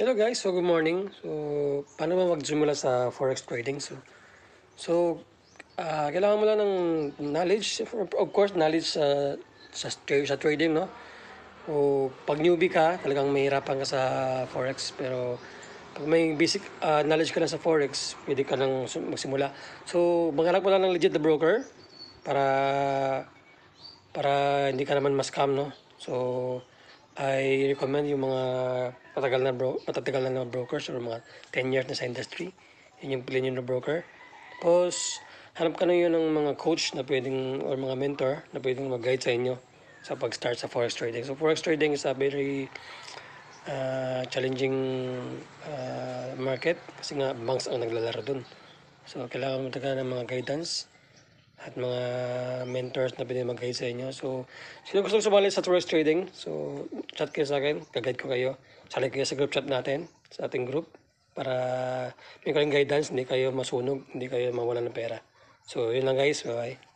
Hello guys, so good morning. So, paano ba magsimula sa forex trading? Kailangan mo lang ng knowledge, of course, knowledge sa trading, no? O pag newbie ka, talagang mahirapan ka sa forex. Pero pag may basic knowledge ka na sa forex, pwede ka nang magsimula. So, maghanap mo lang ng legit na broker para hindi ka naman ma-scam, no? So, I recommend yung mga patatagal na brokers or mga 10 years na sa industry. Yun yung piliin nyo na broker. Tapos, hanap ka na yun ng mga coach na pwedeng, or mga mentor na pwedeng mag-guide sa inyo sa pag-start sa forex trading. So, forex trading is a very challenging market kasi nga banks ang naglalaro dun. So, kailangan mo talaga ng mga guidance at mga mentors na pwede mag-guide sa inyo. So, sino gusto sumali sa forex trading? So, chat kayo sa akin. Gag-guide ko kayo. Sali kayo sa group chat natin, sa ating group, para may kaling guidance, hindi kayo masunog, hindi kayo mawalan ng pera. So, yun lang guys. Bye-bye.